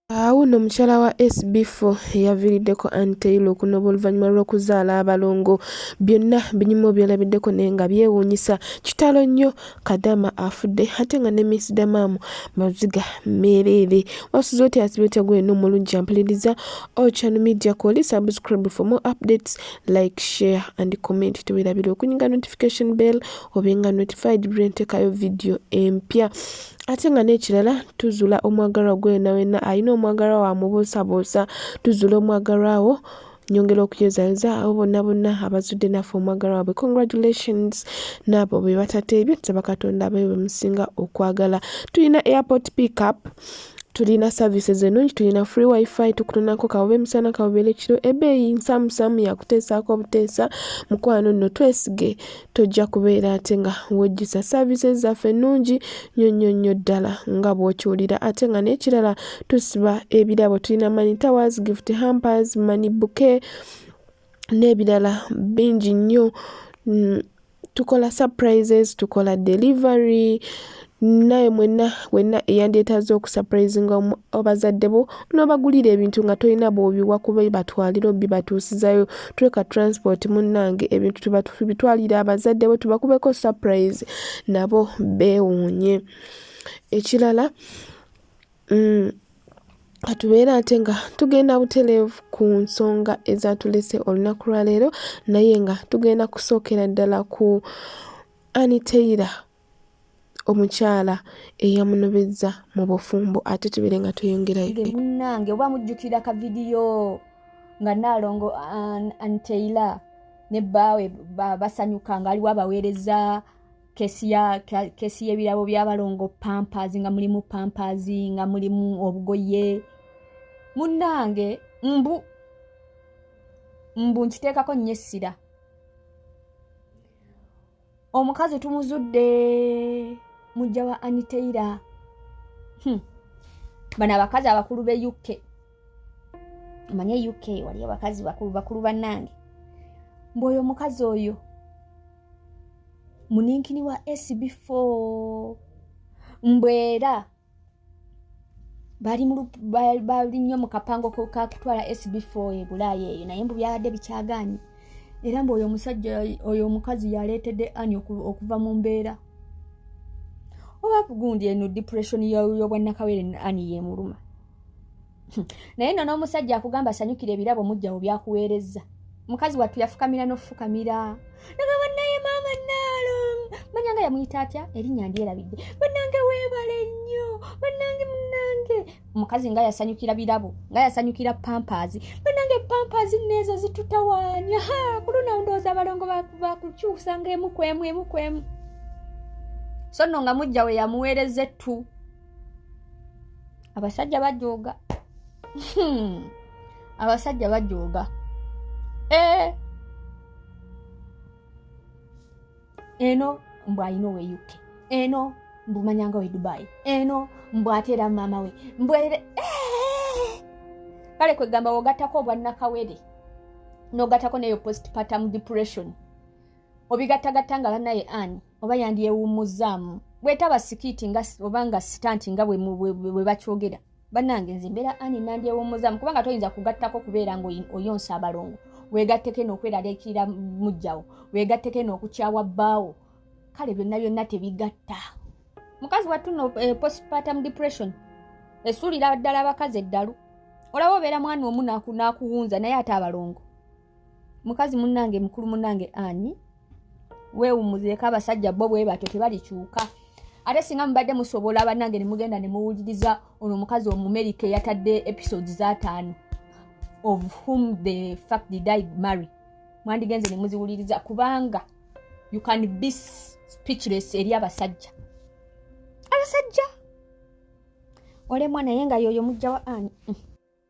Awo nno mukyala wa Sb4 yaviiriddeko Antaylor okunoba oluvannyuma lw'okuzaala abalongo. Byonna binyumu byolabiddeko naye nga byewuunyisa. Kitalo nnyo, Dammam afudde ate nga ne Miss Dammam Maziga mereere. Wasuze otya Sb4 gweno omulungi ampuliriza Channel Media Call. Subscribe for more updates, like, share and comment. Teweerabira okunyiga notification bell obenga notified bwe ntekayo video empya. Ate nga n'ekirala tuzula omwagalwa gwena wena alina omwagalwa wa mubuusaboosa. Tuzula omwagalwa wo nyongera okuyozayoza abo bonna abazudde naffe omwagalwa waabwe. Congratulations n'abo be batateebye, tusaba Katonda abawe bwe musinga okwagala. Tulina airport pick up, tulina services ennungi, tulina free wifi, tukutunako kawobe emisana kawobe ekiro, ebbeeyi nsamusamu yakuteesaako obuteesa. Mukwano nno twesige tojja kubeera ate nga wojjusa. Services zaffe ennungi nnyo ddala nga bw'okiwulira. Ate nga n'ekirala tusiba ebirabo, tulina money towers, gift hampers, money bouquet n'ebirala bingi nnyo. Tukola surprises, tukola delivery. Naye wenna eyandeetaze okusurprisinga abazadde bo n'obagulira ebintu nga tolina bw'obiwa kuba batwalira bibatuusizayo. Tuleka transport munnange, ebintu tubitwalira abazadde bo tubakubeko surprise nabo beewuunye. Ekirala katubeera ate nga tugenda butereevu ku nsonga ezatulese olunaku lwa leero, naye nga tugenda kusookera ddala ku Antaylor omukyala eyamunobezza mu bufumbo. Ate tubere nga tweyongerayo. Munnange oba mujjukira ka vidiyo nga Naalongo Antaylor ne bbaawe basanyuka nga aliwo abaweereza kesi y'ebirabo by'abalongo pampers, nga mulimu pampers, nga mulimu obugoye. Munnange mbu nkiteekako nnyo essira. Omukazi tumuzudde mujja wa Antaylor. Bano abakazi abakulu be UK. Manye UK wali abakazi bakulu bannange. Mboyo omukazi oyo muninkini wa Sb4. Mbwera bali nnyo mu kapango ka kutwala Sb4 e Bulaaya eyo, naye mbu byabadde bikyagaanyi. Era mbu oyo omukazi yaleetedde Ani okuva mu mbeera. Oba gundi eno depression y'obwannakawere Ani yeemuluma. Naye nno n'omusajja akugamba asanyukira ebirabo mujjawo byakuweerezza. Mukazi wattu yafukamira n'ofukamira. Nagamba naye maama Naalongo. Manya nga yamuyita atya? Erinnya ndyerabidde. Bannange weebale nnyo. Bannange munnange. Omukazi nga yasanyukira birabo. Nga yasanyukira pampers. Bannange pampers nezo zitutawaanya. Kuluna ndowooza abalongo bakukyusa ng'emu kwemu. So nno nga mujja we yamuweereza ettu. Abasajja bajooga. Abasajja bajooga. Eno mbu alina we UK. Eno mbu manyanga we Dubai. Eno mbu ateera maama we. Mbwere kale kwegamba wogattako obwannakawere n'ogattako neyo postpartum depression. Obigattagatta nga bannaye Ani oba yandyewummuzaamu. Bwetaba sikiiti oba nga sitanti nga bwe bakyogera. Bannange nze mbeera Ani nandyewummuzaamu kubanga toyinza kugattako kubeera ng'oyonsa abalongo. Weegatteko n'okweraliikirira mujjawo. Weegatteko n'okukyawa bbaawo. Kale byonna tebigatta. Mukazi wattu no postpartum depression esuulira ddala abakazi eddalu. Olaba obeera mwana omu n'akuwunza naye ate abalongo. Mukazi munnange mukulu munnange Ani weewummuzeeko abasajja bo bwe batyo tebalikyuka. Ate singa mubadde musobola bannange ne mugenda ne muwuliriza ono omukazi Omumerika eyatadde episodes 5 of whom the fact did I marry. Mwandigenze ne muziwuliriza kubanga you can be speechless eri abasajja. Abasajja ole mwana yenga yoyo mujja wa Ani.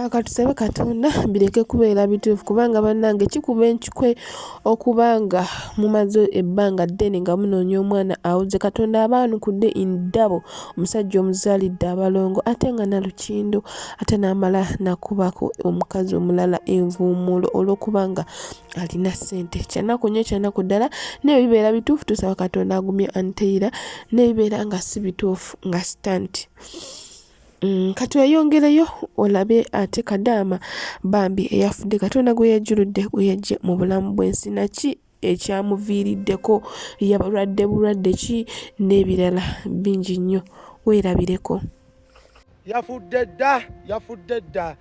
Akatusabe Katonda bireke kubeera bituufu kubanga bannange kikuba enkikwe okubanga mumaze ebbanga ddene nga munoonya omwana awuze. Katonda abaanukudde indabo omusajja omuzaalidde abalongo ate nga nalukindo ate n'amala nakubako omukazi omulala envuumuulo olw'okubanga alina ssente. Kyanaku nnyo kyanaku ddala naye bibeera bituufu tusaba Katonda agumye Antaylor, naye bibeera nga si bituufu nga sitanti. Kati weyongereyo olabe ate Kadaama bambi eyafudde Katonda gwe yajjuludde gwe yajje mu bulamu bw'ensi naki ekyamuviiriddeko bulwadde ki n'ebirala bingi nnyo weerabireko. Yafudde dda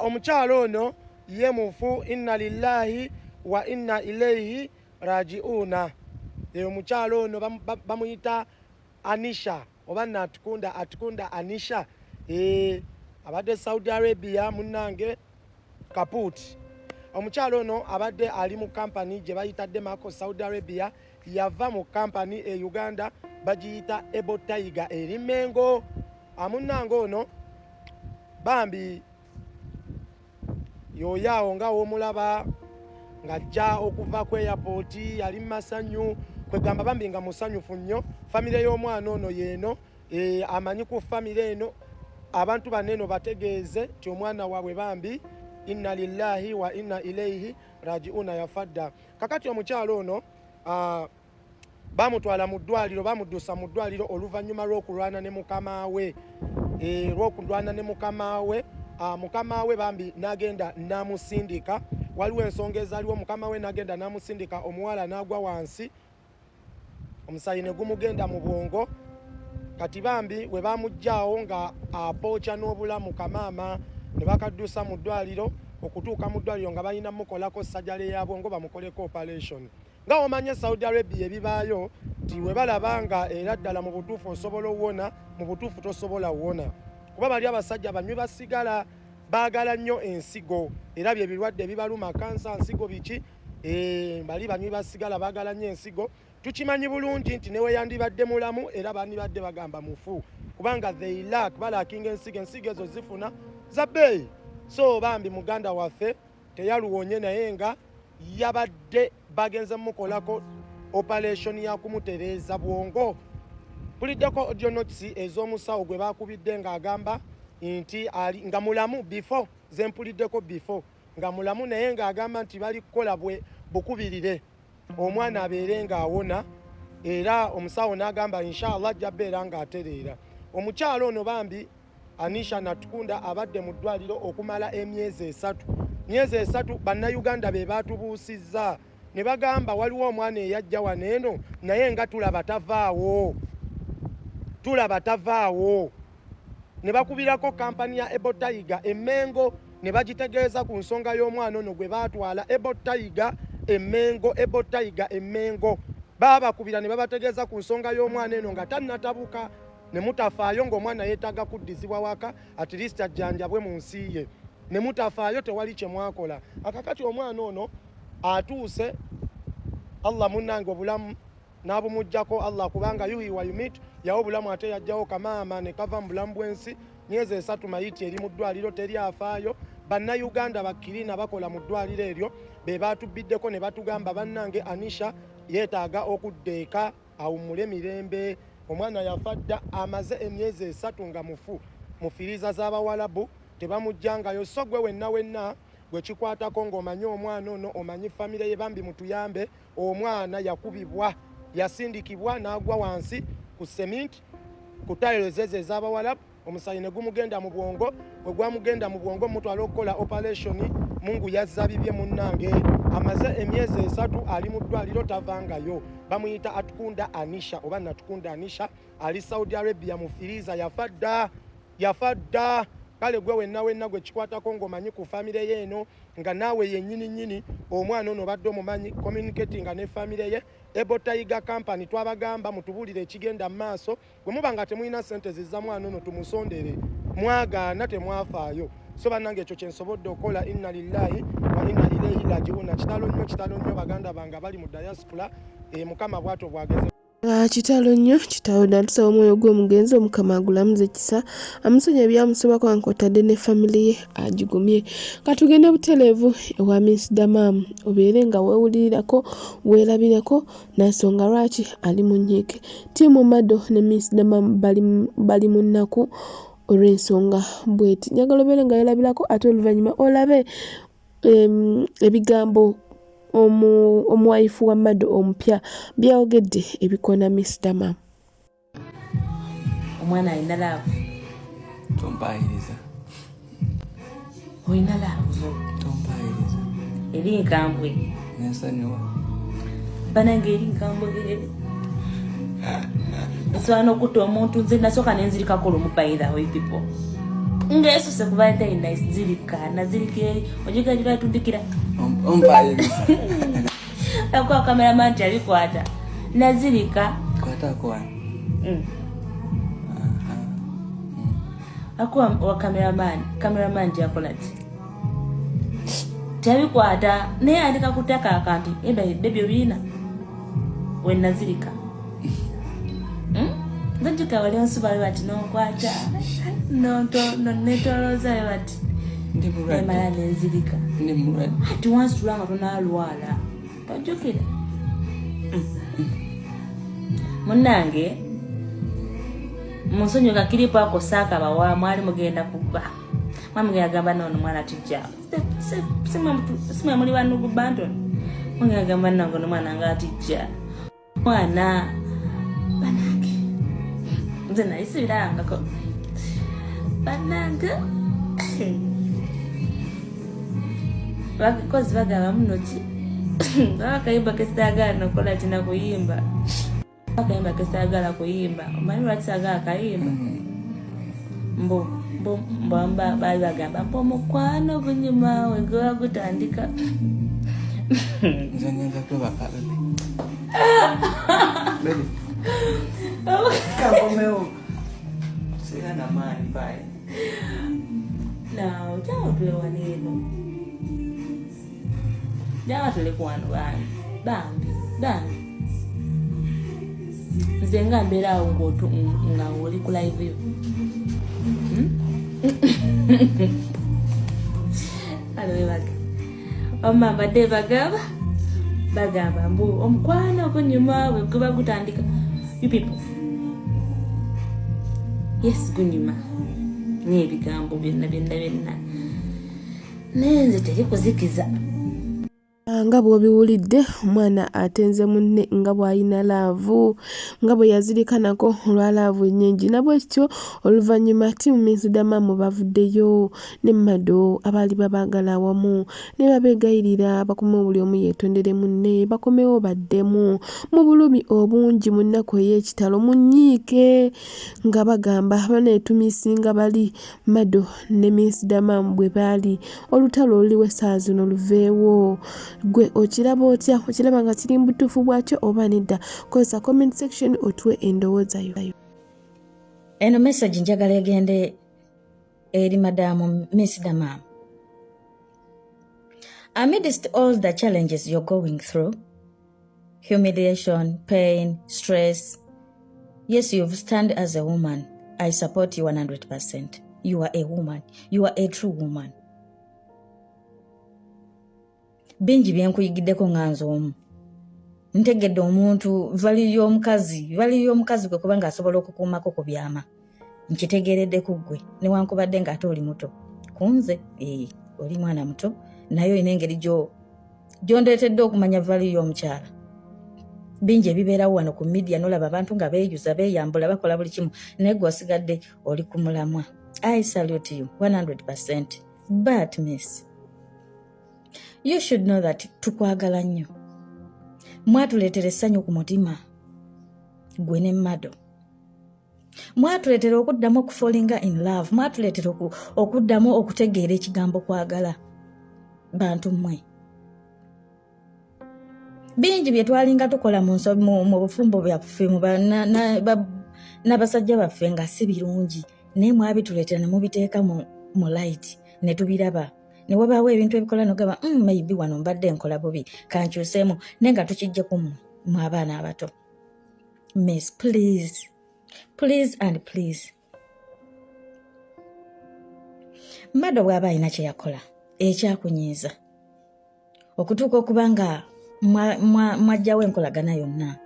omukyalo ono ye mufu. Inna lillahi wa inna ilayhi rajiuna. Omukyalo ono bamuyita Anisha oba atukunda Anisha. Abadde Saudi Arabia munnange kaput. Omukyalo ono abadde ali mu kampani gye bayita Demako Saudi Arabia. Yava mu kampani e Uganda bagiyita Ebo Tiger eri Mengo. Amunnange ono bambi yoyaawo nga w'omulaba ng'ajja okuva ku airport yali masanyu kwegamba bambi nga musanyufu nnyo. Famire y'omwana ono yeeno amanyi ku famire eno abantu baneno bategeeze ti omwana waabwe bambi inna lillahi wa inna ilayhi rajiuna yafadda. Kakati omukyalo ono bamutwala mu ddwaliro bamuddusa mu ddwaliro oluvannyuma lw'okulwana ne mukama we. Mukama we bambi n'agenda n'amusindika. Waliwo ensonga ezaaliwo mukama we n'agenda n'amusindika omuwala n'agwa wansi omusayi ne gumugenda mu bwongo. Kati bambi we bamuggyaawo nga apookya n'obulamu kamaama ne bakaddusa mu ddwaliro okutuuka mu ddwaliro nga balina mukolako sajjale ya bwongo bamukoleko operation. Nga omanye Saudi Arabia ebibaayo ti we balaba nga era ddala mu butuufu osobola owona mu butuufu tosobola wona kuba bali abasajja banywi basigala baagala nnyo ensigo era bye birwadde bibaluma kansa nsigo biki bali banywi basigala baagala nnyo ensigo. Tukimanyi bulungi nti newe yandibadde mulamu era bandibadde bagamba mufu kubanga they lack balakinga ensigo ezo zifuna za bbeeyi. So bambi muganda waffe teyaluwonye naye nga yabadde bagenze mukolako operation ya kumutereeza bwongo. Puliddeko audio notes ez'omusawo gwe bakubidde ng'agamba nti nga mulamu before zempuliddeko before nga mulamu naye ng'agamba nti bali kukola bukubirire omwana abeere ng'awona era omusawo n'agamba inshallah ajja beera ng'atereera. Omukyalo ono bambi Anisha Natukunda abadde mu ddwaliro okumala emyezi 3. Myezi 3 bannayuganda be baatubuusizza ne bagamba waliwo omwana eyajja wano eno naye nga tulaba tavaawo. Ne bakubirako kampani ya Ebo Tiger Emengo ne bagitegeeza ku nsonga y'omwana ono gwe baatwala Ebo Tiger Emengo. Babakubira ne babategeeza ku nsonga y'omwana eno nga tannatabuka ne mutafaayo ng'omwana yeetaaga kuddizibwa waka at least ajjanjabwe mu nsi ye. Ne mutafaayo tewali kye mwakola. Akakati omwana ono atuuse Allah munnange obulamu n'abumuggyako Allah kubanga yuhi wa yumit yawo obulamu ate yajjawo kamaama ne kava mu bulamu bw'ensi. Myezi 3 mayiti eri mu ddwaliro teri afaayo. Bannayuganda bakkirina bakola mu ddwaliro eryo be baatubiddeko ne batugamba bannange Anisha yeetaaga okuddeeka awummule mirembe. Omwana yafadda amaze emyezi 3 nga mufu mufiriza z'Abawalabu tebamugjangayo. So gwe wenna gwe kikwatako ng'omanyi omwana ono omanyi famire ye bambi mutuyambe. Omwana yakubibwa yasindikibwa n'agwa wansi ku cement ku tiles ezo ez'Abawalabu. Omusayi ne gumugenda mu bwongo. Bwe gwamugenda mu bwongo mutwala okukola operation Mungu yazza bibye munnange. Amaze emyezi 3 ali mu ddwaliro tavangayo. Bamuyita Atukunda Anisha oba Natukunda Anisha ali Saudi Arabia mufiriza yafadda. Kale gwe wenna gwe kikwatako ng'omanyi ku famire ye eno nga naawe yennyini omwana ono badde omumanyi communicating ne famire ye. Ebo Tiger Company twabagamba mutubuulire ekigenda mu maaso. Bwe muba nga temulina ssente zizza mwana ono tumusondere mwagaana temwafaayo. So bannange ekyo kye nsobodde okukola. Inna lillahi wa inna ilayhi rajiuna. Kitalo nnyo baganda bange bali mu diaspora. Mukama bw'atyo bwageze. Kitalo nnyo kitalo tusaba omwoyo gw'omugenzi Omukama agulamuze kisa amusonye ebyamusobako ankotadde ne family ye agigumye. Katugende butereevu ewa Miss Dammam obeere nga weewulirirako weerabirako n'ensonga lwaki ali mu nnyiike. Ttiimu Mado ne Miss Dammam bali mu nnaku olw'ensonga bweti. Njagala obeere nga weerabirako ate oluvannyuma olabe ebigambo omuwayifu wa Mado omupya byawogedde ebikoona Miss Dammam. Omwana alina laavu Tompaayiriza. Oyina laavu. Tompaayiriza. Eri nkambwe. Nensonyiwa. Banange eri nkambwe. Nsobola okutta omuntu nze nasooka nenzirikako olumu by the way people. Ng'esuse kuba ntayina zirika nazirika eri ojigadira atundikira. Ompaayiriza. Akuwa cameraman nti abikwata. Nazirika. Kwata kwani. Akuwa wa cameraman nti akola ki. Tabikwata naye andika kutaka akanti baby obina we nazirika. Ndajika wali onsuba bati n'onkwata netoloza bati emala nenzirika ati wansitulanga tonalwala tojjukira munnange munsonyiga kiripo ako saakabawa mwali mugenda kuba mwamugenda gamba noono mwana tijja simwe muli banugu bandon mugenda gamba nange no mwana nga atijja mwana banange nze nayisibirangako banange bakozi bagaba muno ki akayimba kesitagala nokola kina kuyimba akayimba kesitagala kuyimba omanyi lwaki sagala akayimba mbamba bali bagamba mpo mukwano bunyuma we gwe gutandika nze ngenza kuba baby Kakomeo. Sina na mani bye. Now, jawa tulewa neno. Jawa tulikuwa bambi. Nzenga mbera ngotu nga oli ku live yo. Alo baga. Omamba de bagamba mbu omukwana okunyuma we kuba gutandika. You people. Yes, gunyuma. N'ebigambo byonna. Nenze terikuzikiza. Nga bw'obiwulidde omwana atenze munne nga bw'alina laavu nga bwe yazirikanako olwa laavu ennyingi nabwe kityo oluvannyuma ttiimu Miss Dammam bavuddeyo ne Mado abaali babaagala awamu ne babeegayirira bakome buli omu yeetondere munne bakomewo baddemu mu bulumi obungi mu nnaku ey'ekitalo mu nnyiike nga bagamba baneetumisinga bali Mado ne Miss Dammam bwe baali olutalo oluliwo essaawa zino luveewo. Gwe okiraba otya? Okiraba nga kiri mu butuufu bwakyo oba nedda? Kozesa comment section otuwe endowooza yo. Eno message njagala egende eri Madamu Miss Dammam. Amidst all the challenges you're going through, humiliation, pain, stress, yes, you've stand as a woman. I support you 100%. You are a woman. You are a true woman. Bingi byenkuyigiddeko nganzo omu. Ntegedde omuntu vali y'omukazi gwe kubanga asobola okukuumako ku byama. Nkitegeredde ku ggwe newankubadde ng'ate oli muto. Kunze oli mwana muto naye olina engeri gy'ondeetedde okumanya vali y'omukyala. Bingi ebibeerawo wano ku media nolaba abantu nga beeyuza beeyambula bakola buli kimu naye gwe osigadde oli ku mulamwa. I salute you 100%. But miss, you should know that tukwagala nnyo. Mwatuleetera essanyu ku mutima gwe ne Mado. Mwatuleetera okuddamu okufallinga in love. Mwatuleetera okuddamu okutegeera ekigambo kwagala. Bantu mmwe bingi bye twalinga tukola mu bufumbo byaffe n'abasajja baffe nga si birungi naye mwabituleetera ne mubiteeka mu light ne tubiraba. Ne wabaawo ebintu ebikola nogaba maybe wano mbadde nkola bubi kankyuseemu naye nga tukijjeko mu abaana abato. Miss, please and please. Mado bw'aba alina kye yakola ekyakunyiiza okutuuka okuba nga mwajjawo enkolagana yonna,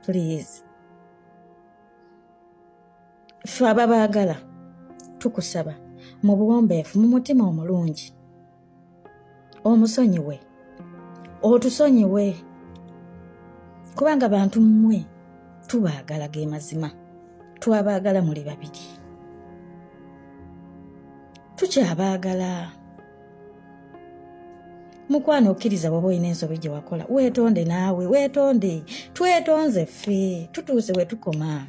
please, ffe ababaagala tukusaba mu buwombeefu mu mutima omulungi omusonyiwe otusonyiwe kubanga bantu mmwe tubaagala ge mazima, twabaagala muli babiri. tukyabaagala. Mukwano okkiriza bw'oba olina ensobi gye wakola weetonde naawe, weetonde, twetonze ffe tutuuse we tukoma.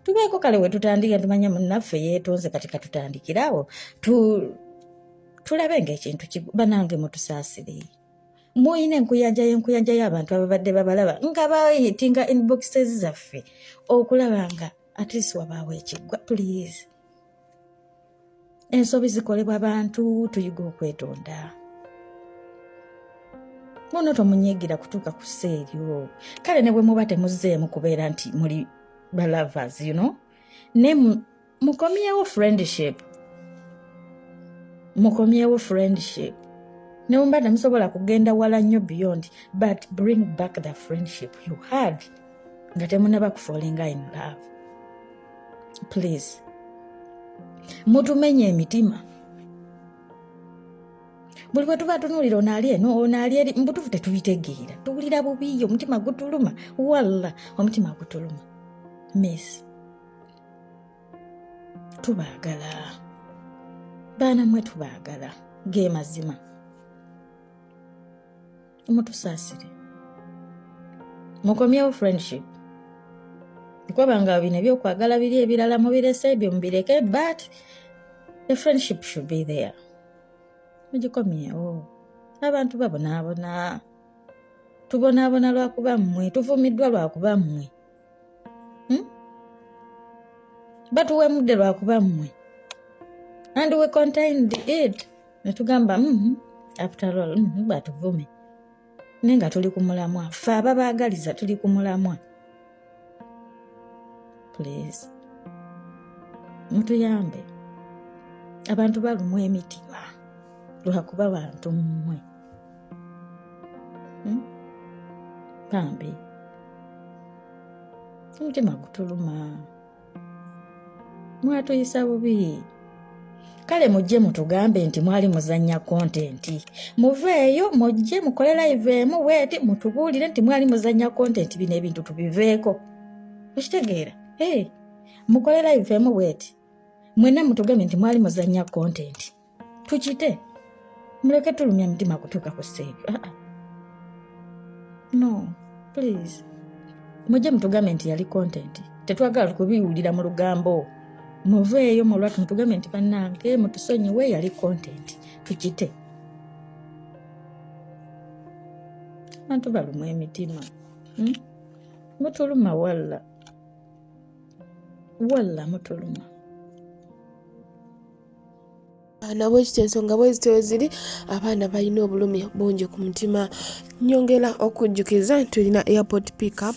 Tubeeko kale we tutandika tumanya munnaffe yeetonze kati katutandikirawo tulabe ng'ekintu banange mutusaasire. Muyina enkuyanja y'abantu ababadde babalaba nga bayitinga inboxes zaffe okulaba nga at least wabaawo ekiggwa. Please, ensobi zikolebwa abantu, tuyiga okwetonda. Muno tomunyigira kutuuka ku sseeryo. Kale ne bwe muba temuzzeemu kubeera nti muli balovers, you know, ne mukomyewo friendship. Ne mubadde musobola kugenda wala nnyo beyond, but bring back the friendship you had nga temunaba kufallinga in love. Please, mutumenye emitima. Buli bwe tuba tunuulira onaali eno onaali eri mbutuufu tetubitegeera, tuwulira bubi, omutima gutuluma. Walla omutima gutuluma. Miss, tubaagala, baana mmwe tubaagala, ge mazima. Mutusaasire, mukomyewo friendship. Bikwabanga bino ebyokwagala biri ebirala mubirese ebyo mubireke, but the friendship should be there. Mugikomyewo. Abantu babonaabona, tubonaabona lwakuba mmwe, tuvumiddwa lwakuba mmwe, batuwemudde lwakuba mmwe, and we contained it. Netugamba after all batuvume naye nga tuli ku mulamwa, ffe ababaagaliza tuli ku mulamwa. Please, mutuyambe. Abantu balumu emitima lwakuba bantu mmwe. Bambi omutima gutuluma, mwatuyisa bubi. Kale mujje mutugambe nti mwali muzannya content. Muveeyo mujje mukole live emu weeti mutubuulire nti mwali muzannya content, bino ebintu tubiveeko. Okitegeera? Mukole live emu weeti mwenna mutugambe nti mwali muzannya content. Tukite. Muleke tulumya mutima kutuuka ku sseebyo. No, please. Mujje mutugambe nti yali content. Tetwagala kubiwulira mu lugambo. Muveeyo mulwatu mutugambe nti bannange mutusonyiwe yali content. Tukite. Abantu balumu emitima. Mutuluma walla. Walla mutuluma. Nabwe ensonga bwe ziri, abaana balina obulumi bungi ku mutima. Nyongera okujjukiza tulina airport pickup,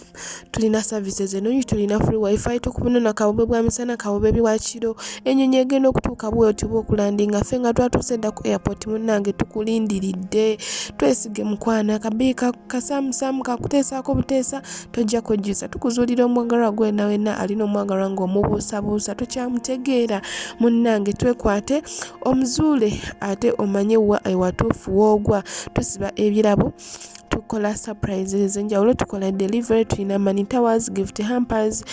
tulina services ennungi, tulina free wifi, tokubunoona kabobe bwa misana, kabobe bwa kiro, ennyonyi egenda okutuuka bwoti bw'okulandinga. Ffe nga twatuuse dda ku airport munnange tukulindiridde. Twesige mukwana, kabiika kasaamusaamu kakuteesaako buteesa, tojja kwejjusa. Tukuzuulira omwagalwa gwe wenna alina omwagalwa ng'omubuusabuusa, tokyamutegeera. Munnange twekwate omuzuule ate omanye ewatuufu woogwa. Tusiba ebirabo, tukola surprises enjawulo, tukola delivery, tulina money towers, gift hampers,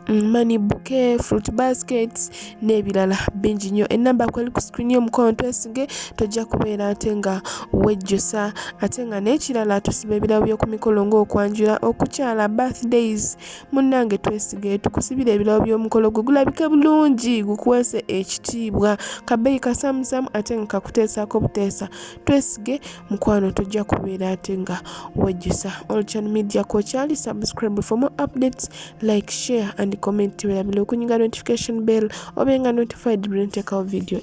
money bouquet, fruit baskets n'ebirala bingi nnyo. Ennamba kweli ku screen y'omukono twesige, tojja kubeera ate nga wejjusa. Ate nga n'ekirala tusiba ebirabo by'oku mikolo ng'okwanjula, okukyala, birthdays. Munnange twesige, tukusibira ebirabo by'omukolo gwe gulabike bulungi, gukuweese ekitiibwa. Kabeeyi kasaamusaamu ate nga kakuteesaako buteesa. Twesige mukwano, tojja kubeera ate nga wejjusa. Oluchannel media kokyali, subscribe for more updates, like, share and comment. Weerabire okunyiga notification bell obenga notified bwe nteekawo video.